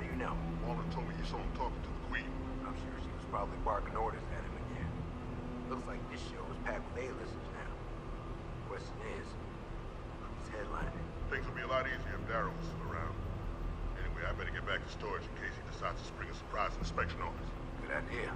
do you know? Walter told me you saw him talking to the Queen. I'm sure she was probably barking orders at him again. Looks like this show is packed with A-listers now. Question is, who's headlining? Things will be a lot easier if Darrow was still around. Anyway, I better get back to storage in case he decides to spring a surprise inspection on us. Good idea.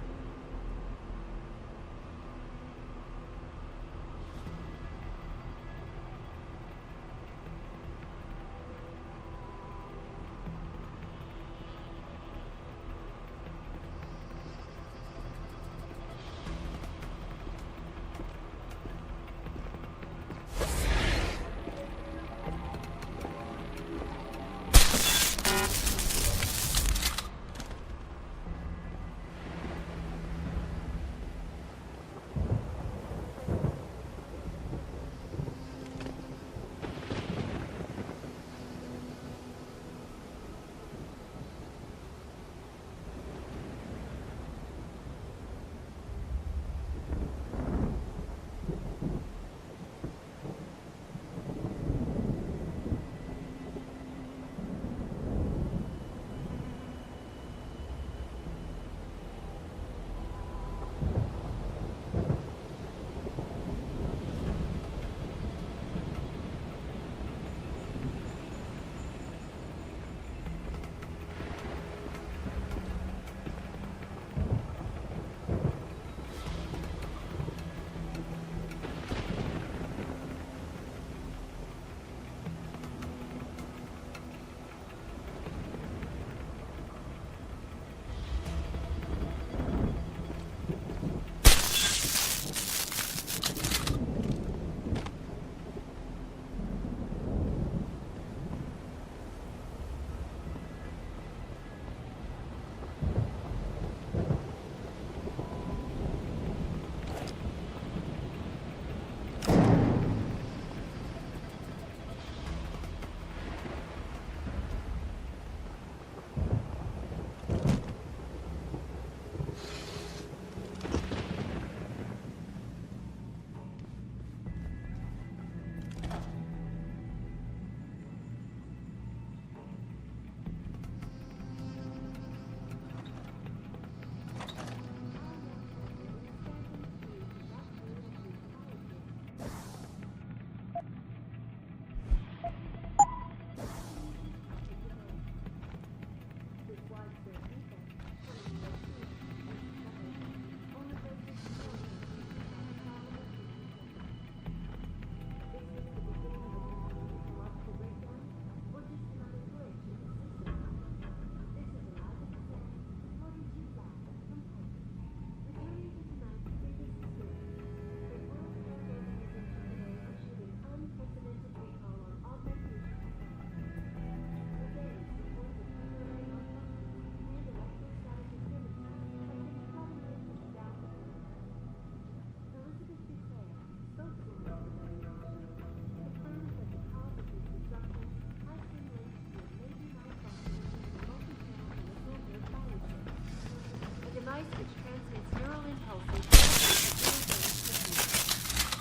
Which transmits neural impulses.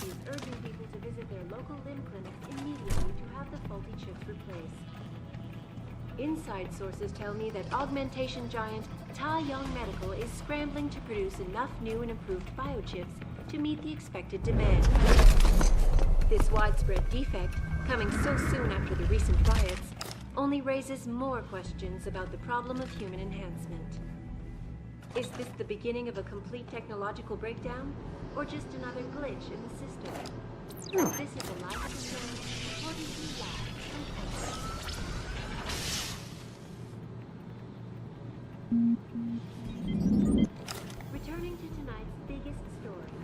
He is urging people to visit their local limb clinics immediately to have the faulty chips replaced. Inside sources tell me that augmentation giant Ta Young Medical is scrambling to produce enough new and improved biochips to meet the expected demand. This widespread defect, coming so soon after the recent riots, only raises more questions about the problem of human enhancement. Is this the beginning of a complete technological breakdown, or just another glitch in the system? This is a live concern, 42 live from Congress. Returning to tonight's biggest story,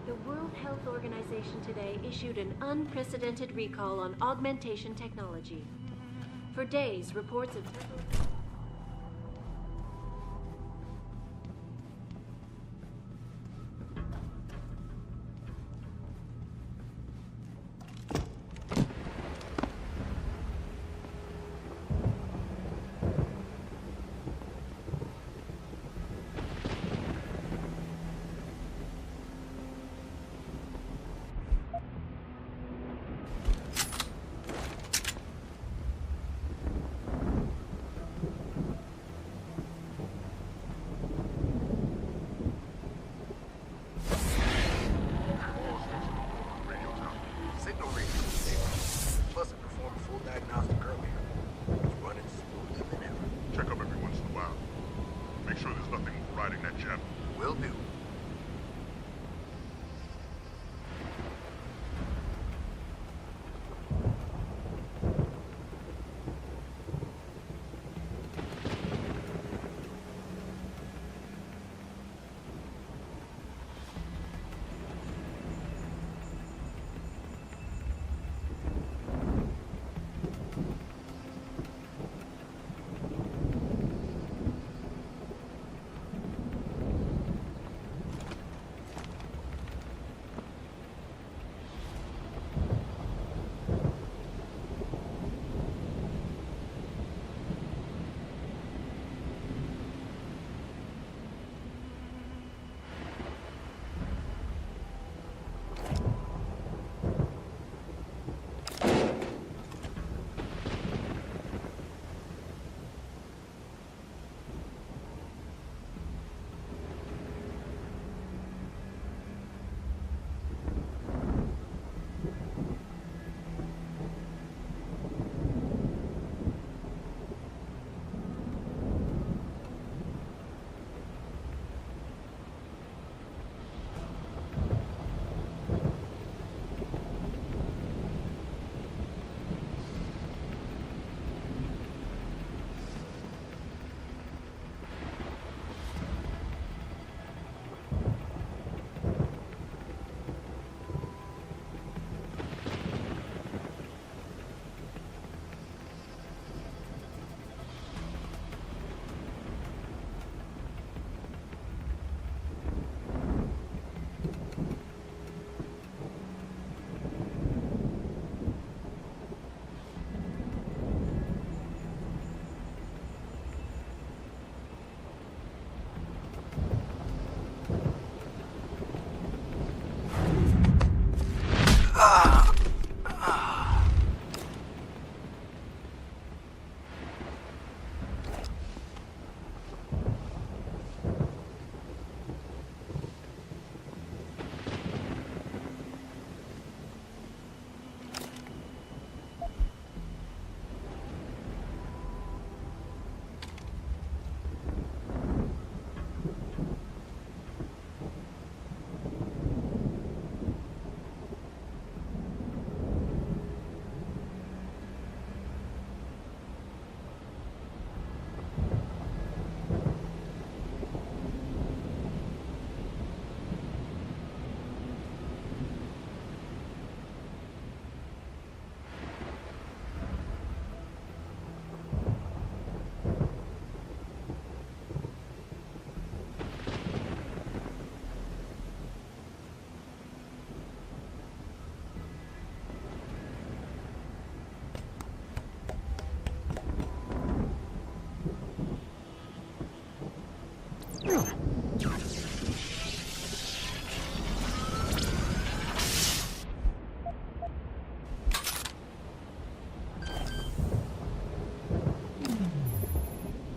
the World Health Organization today issued an unprecedented recall on augmentation technology. For days, reports of diagnostic earlier. It's running smoother than ever. Check up every once in a while. Make sure there's nothing overriding that gem. Will do.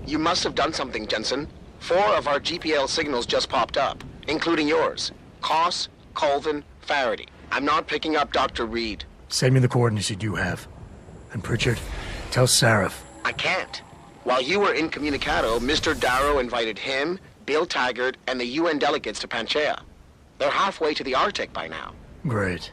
You must have done something, Jensen. 4 of our GPL signals just popped up, including yours. Koss, Colvin, Faraday. I'm not picking up Dr. Reed. Send me the coordinates you do have. And Pritchard, tell Sarif. I can't. While you were incommunicado, Mr. Darrow invited him, Bill Taggart, and the UN delegates to Panchaea. They're halfway to the Arctic by now. Great.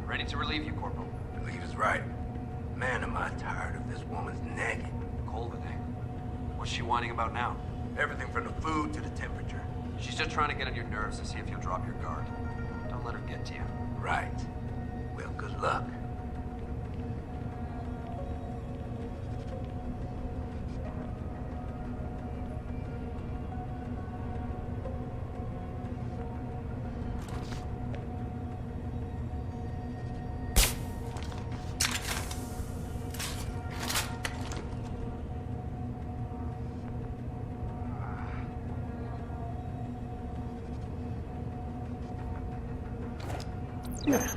Ready to relieve you, Corporal. Relieve is right. Man, am I tired of this woman's nagging. Colvin, eh? What's she whining about now? Everything from the food to the temperature. She's just trying to get on your nerves to see if you'll drop your guard. Don't let her get to you. Right. Well, good luck. Yeah.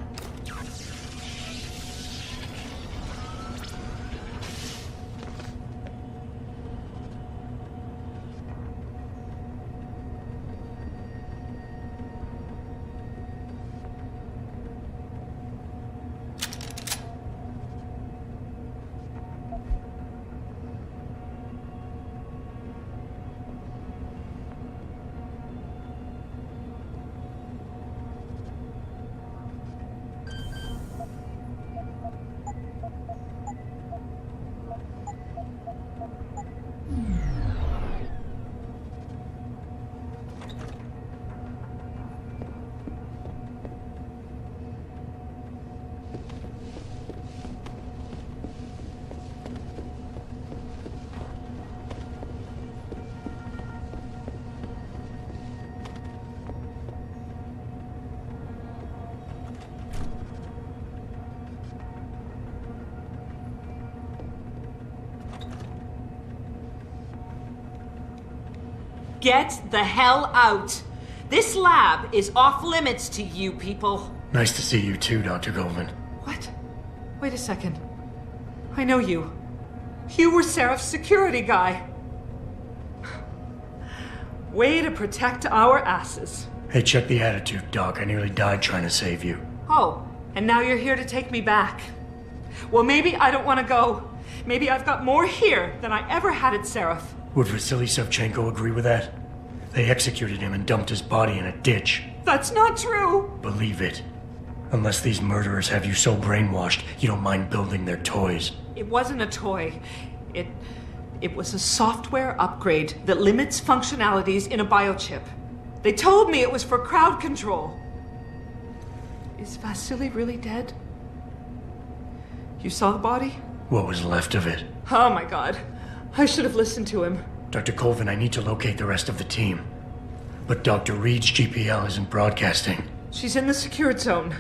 Get the hell out! This lab is off limits to you people. Nice to see you too, Dr. Goldman. What? Wait a second. I know you. You were Sarif's security guy. Way to protect our asses. Hey, check the attitude, Doc. I nearly died trying to save you. Oh, and now you're here to take me back. Well, maybe I don't want to go. Maybe I've got more here than I ever had at Sarif. Would Vasily Savchenko agree with that? They executed him and dumped his body in a ditch. That's not true! Believe it. Unless these murderers have you so brainwashed, you don't mind building their toys. It wasn't a toy. It was a software upgrade that limits functionalities in a biochip. They told me it was for crowd control. Is Vasily really dead? You saw the body? What was left of it? Oh my god. I should have listened to him. Dr. Colvin, I need to locate the rest of the team. But Dr. Reed's GPL isn't broadcasting. She's in the secured zone.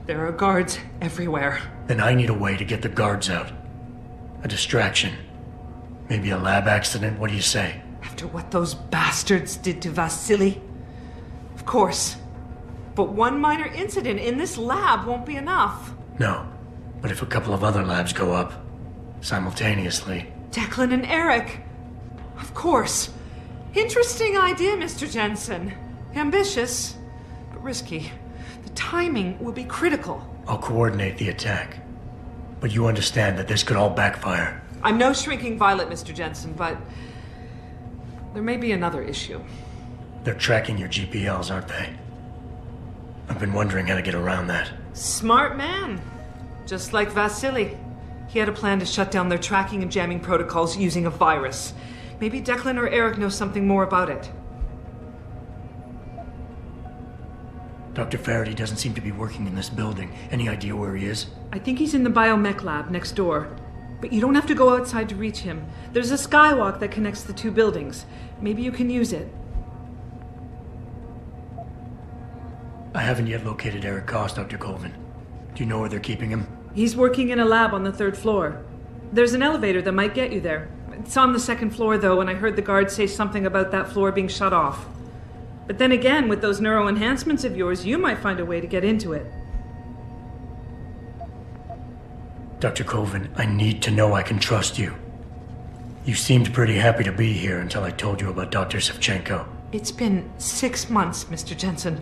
There are guards everywhere. Then I need a way to get the guards out. A distraction. Maybe a lab accident, what do you say? After what those bastards did to Vasily? Of course. But one minor incident in this lab won't be enough. No. But if a couple of other labs go up, simultaneously... Declan and Eric. Of course. Interesting idea, Mr. Jensen. Ambitious, but risky. The timing will be critical. I'll coordinate the attack. But you understand that this could all backfire. I'm no shrinking violet, Mr. Jensen, but there may be another issue. They're tracking your GPLs, aren't they? I've been wondering how to get around that. Smart man. Just like Vasily. He had a plan to shut down their tracking and jamming protocols using a virus. Maybe Declan or Eric know something more about it. Dr. Faraday doesn't seem to be working in this building. Any idea where he is? I think he's in the biomech lab next door. But you don't have to go outside to reach him. There's a skywalk that connects the two buildings. Maybe you can use it. I haven't yet located Eric Goss, Dr. Colvin. Do you know where they're keeping him? He's working in a lab on the 3rd floor. There's an elevator that might get you there. It's on the 2nd floor, though, and I heard the guards say something about that floor being shut off. But then again, with those neuro enhancements of yours, you might find a way to get into it. Dr. Colvin, I need to know I can trust you. You seemed pretty happy to be here until I told you about Dr. Savchenko. It's been 6 months, Mr. Jensen.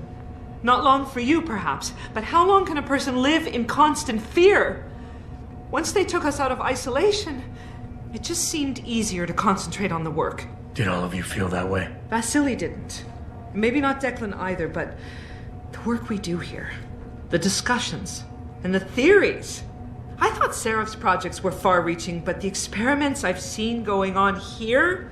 Not long for you, perhaps, but how long can a person live in constant fear? Once they took us out of isolation, it just seemed easier to concentrate on the work. Did all of you feel that way? Vasily didn't. Maybe not Declan either, but the work we do here, The discussions and the theories. I thought Sarif's projects were far-reaching, but the experiments I've seen going on here,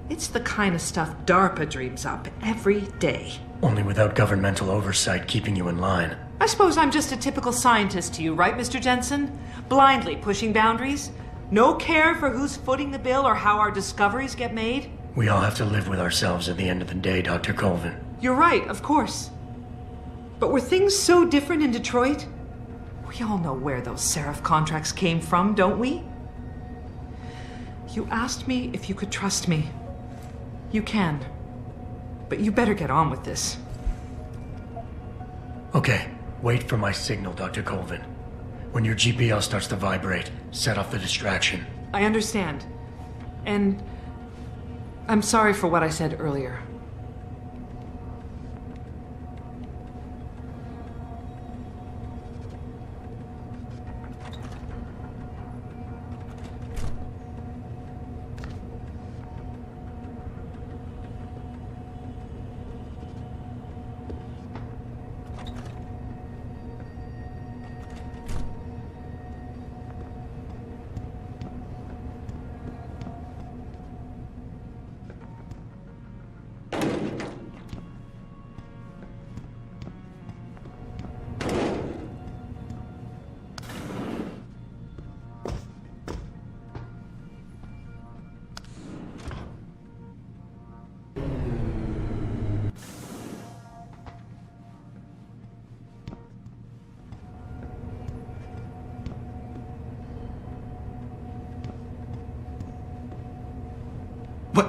it's the kind of stuff DARPA dreams up every day. Only without governmental oversight keeping you in line. I suppose I'm just a typical scientist to you, right, Mr. Jensen? Blindly pushing boundaries? No care for who's footing the bill or how our discoveries get made? We all have to live with ourselves at the end of the day, Dr. Colvin. You're right, of course. But were things so different in Detroit? We all know where those Sarif contracts came from, don't we? You asked me if you could trust me. You can. But you better get on with this. Okay, wait for my signal, Dr. Colvin. When your GPL starts to vibrate, set off the distraction. I understand. And I'm sorry for what I said earlier.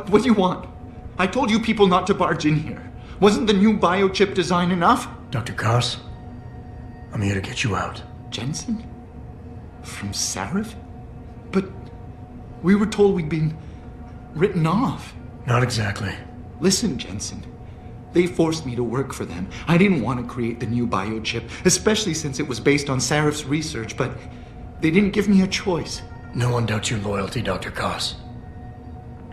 What do you want? I told you people not to barge in here. Wasn't the new biochip design enough? Dr. Koss, I'm here to get you out. Jensen? From Sarif? But we were told we'd been written off. Not exactly. Listen, Jensen. They forced me to work for them. I didn't want to create the new biochip, especially since it was based on Sarif's research, but they didn't give me a choice. No one doubts your loyalty, Dr. Koss.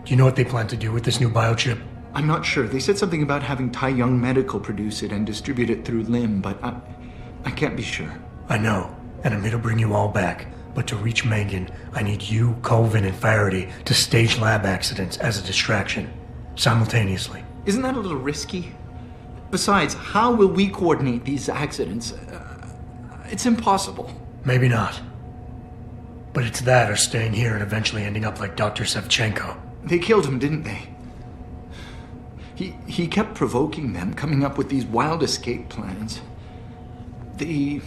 Do you know what they plan to do with this new biochip? I'm not sure. They said something about having Tai Young Medical produce it and distribute it through LIM, but I can't be sure. I know, and I'm here to bring you all back. But to reach Megan, I need you, Colvin, and Faraday to stage lab accidents as a distraction, simultaneously. Isn't that a little risky? Besides, how will we coordinate these accidents? It's impossible. Maybe not. But it's that or staying here and eventually ending up like Dr. Sevchenko. They killed him, didn't they? He kept provoking them, coming up with these wild escape plans. They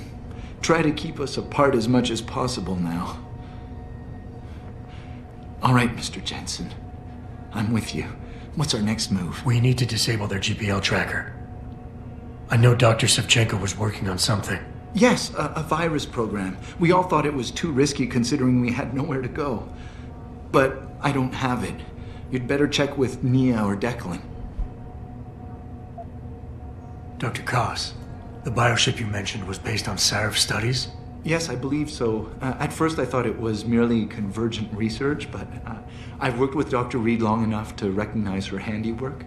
try to keep us apart as much as possible now. All right, Mr. Jensen. I'm with you. What's our next move? We need to disable their GPL tracker. I know Dr. Sevchenko was working on something. Yes, a virus program. We all thought it was too risky considering we had nowhere to go. But I don't have it. You'd better check with Nia or Declan. Dr. Koss, the biochip you mentioned was based on Sarif studies? Yes, I believe so. At first I thought it was merely convergent research, but I've worked with Dr. Reed long enough to recognize her handiwork.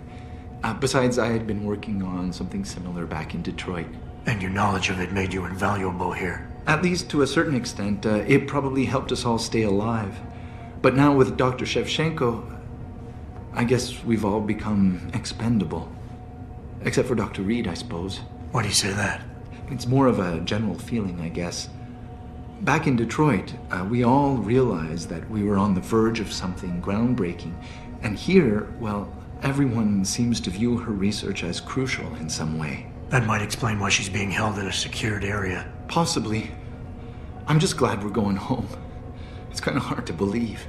Besides, I had been working on something similar back in Detroit. And your knowledge of it made you invaluable here. At least to a certain extent, it probably helped us all stay alive. But now with Dr. Shevchenko, I guess we've all become expendable. Except for Dr. Reed, I suppose. Why do you say that? It's more of a general feeling, I guess. Back in Detroit, we all realized that we were on the verge of something groundbreaking. And here, well, everyone seems to view her research as crucial in some way. That might explain why she's being held in a secured area. Possibly. I'm just glad we're going home. It's kind of hard to believe.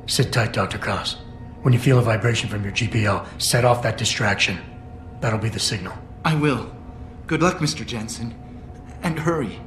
Sit tight, Dr. Koss. When you feel a vibration from your GPL, set off that distraction. That'll be the signal. I will. Good luck, Mr. Jensen. And hurry.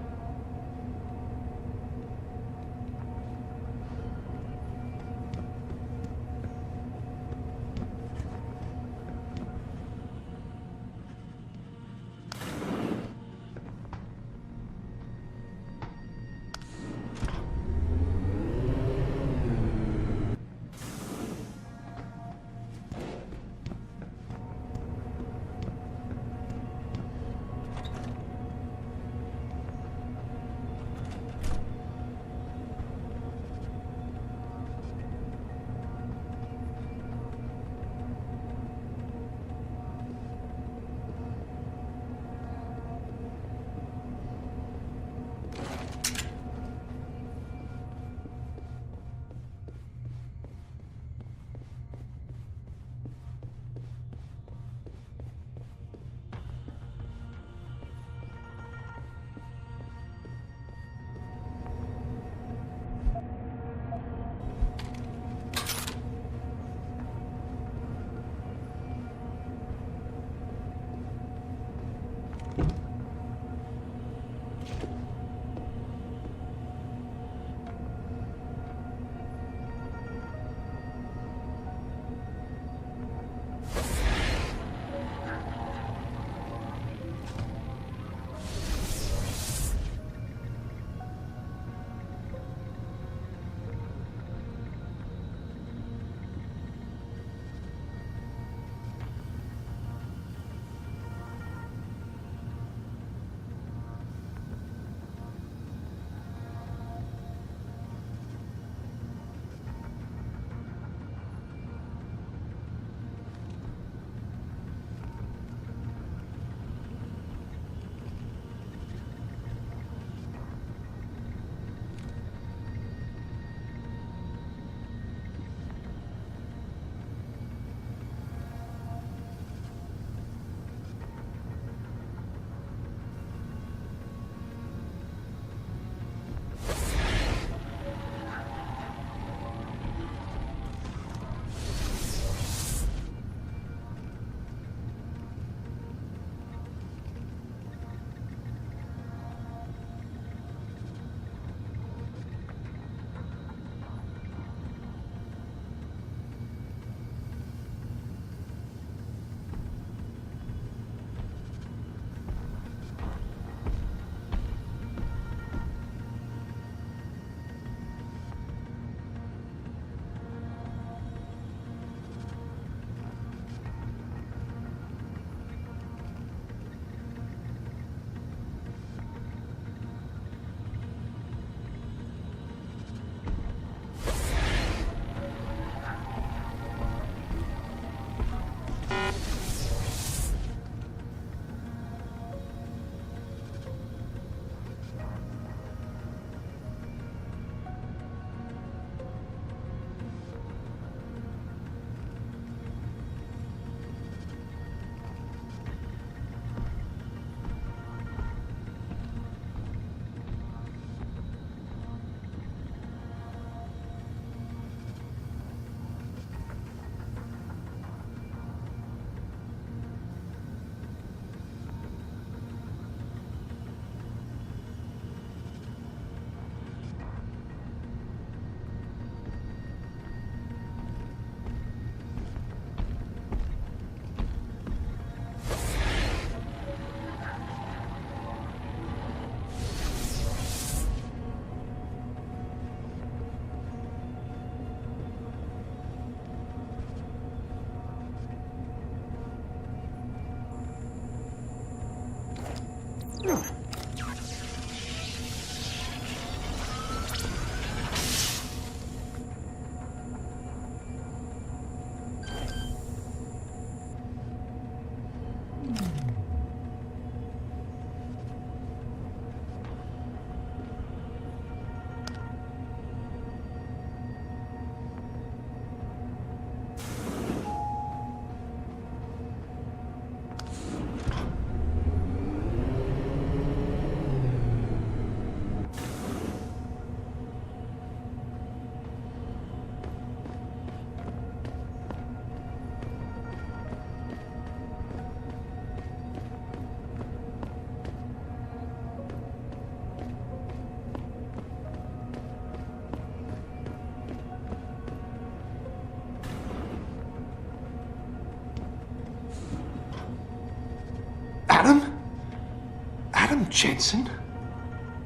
Adam Jensen?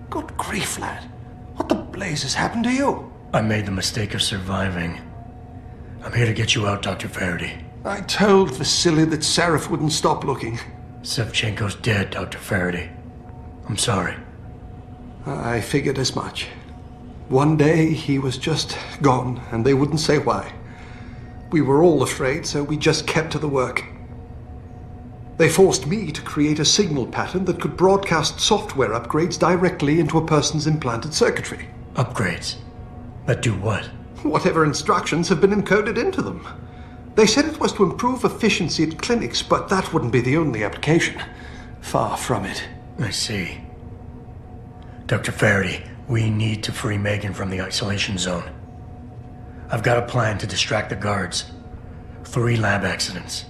Good grief, lad. What the blazes happened to you? I made the mistake of surviving. I'm here to get you out, Dr. Faraday. I told Vasily that Sarif wouldn't stop looking. Sevchenko's dead, Dr. Faraday. I'm sorry. I figured as much. One day he was just gone, and they wouldn't say why. We were all afraid, so we just kept to the work. They forced me to create a signal pattern that could broadcast software upgrades directly into a person's implanted circuitry. Upgrades? That do what? Whatever instructions have been encoded into them. They said it was to improve efficiency at clinics, but that wouldn't be the only application. Far from it. I see. Dr. Faraday, we need to free Megan from the isolation zone. I've got a plan to distract the guards. 3 lab accidents.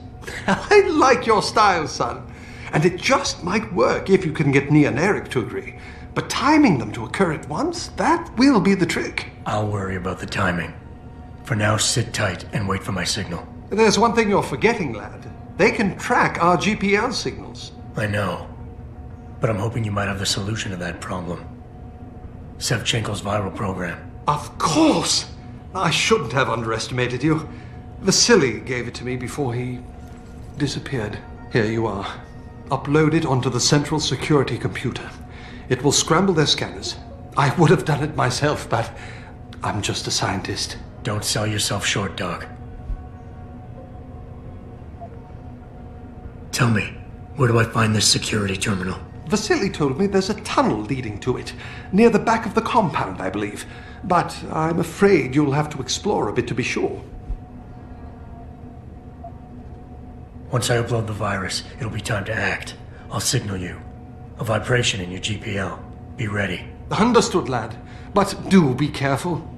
I like your style, son. And it just might work if you can get Nia and Eric to agree. But timing them to occur at once, that will be the trick. I'll worry about the timing. For now, sit tight and wait for my signal. There's one thing you're forgetting, lad. They can track our GPL signals. I know. But I'm hoping you might have the solution to that problem. Sevchenko's viral program. Of course! I shouldn't have underestimated you. Vasily gave it to me before he disappeared. Here you are. Upload it onto the central security computer. It will scramble their scanners. I would have done it myself, but I'm just a scientist. Don't sell yourself short, Doc. Tell me, where do I find this security terminal? Vasily told me there's a tunnel leading to it, near the back of the compound, I believe. But I'm afraid you'll have to explore a bit to be sure. Once I upload the virus, it'll be time to act. I'll signal you. A vibration in your GPL. Be ready. Understood, lad. But do be careful.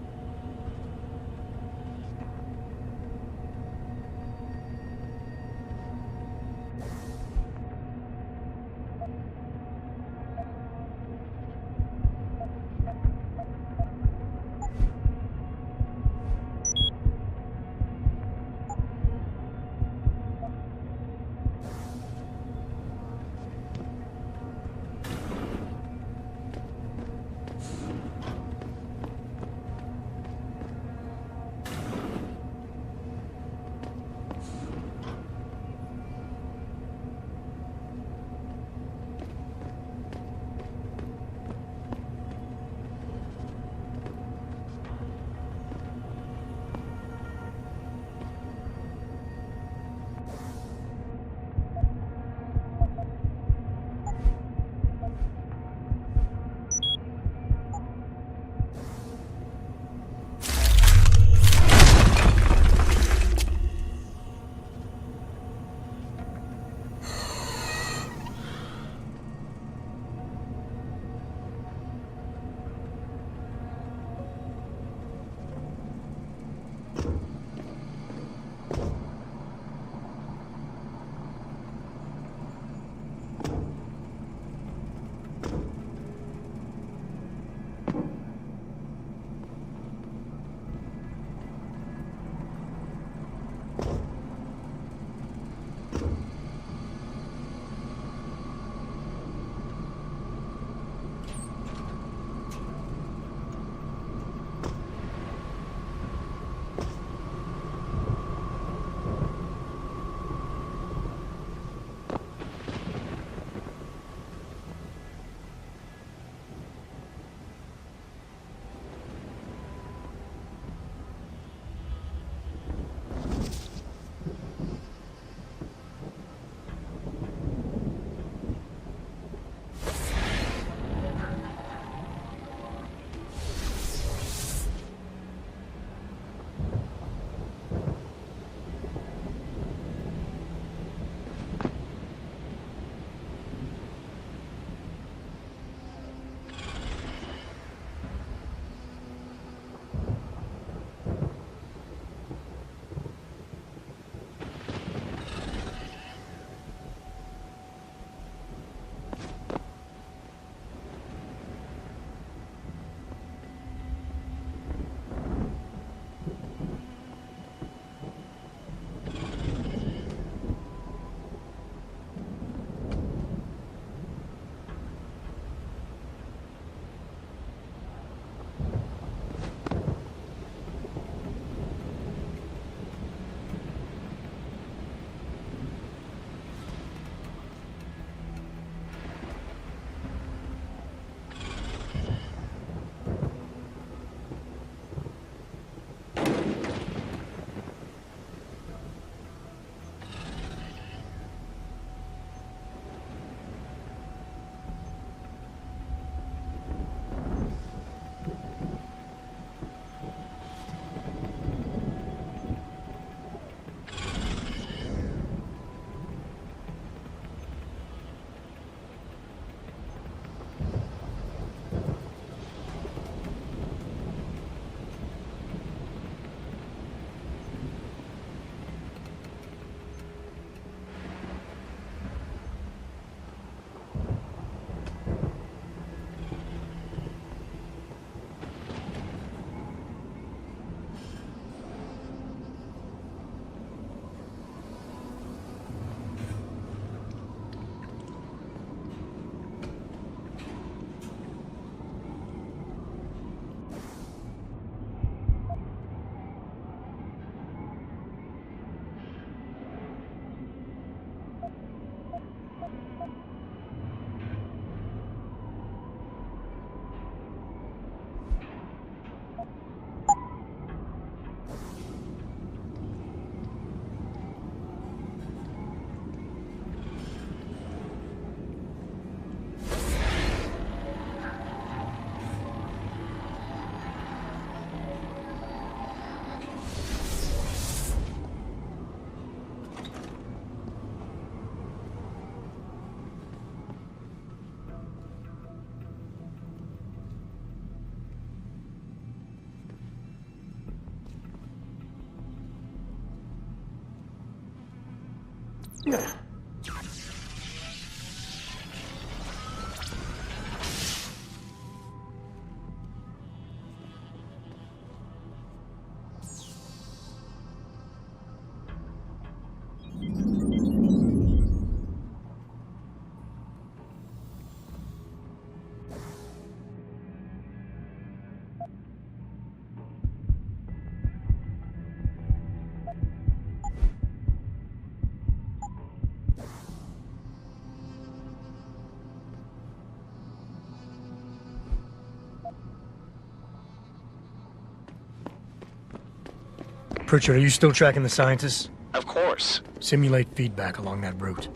Pritchard, are you still tracking the scientists? Of course. Simulate feedback along that route.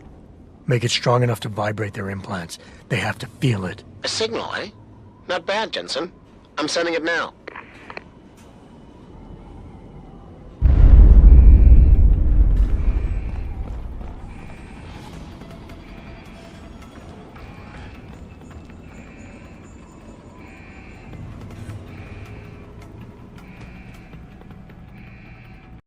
Make it strong enough to vibrate their implants. They have to feel it. A signal, eh? Not bad, Jensen. I'm sending it now.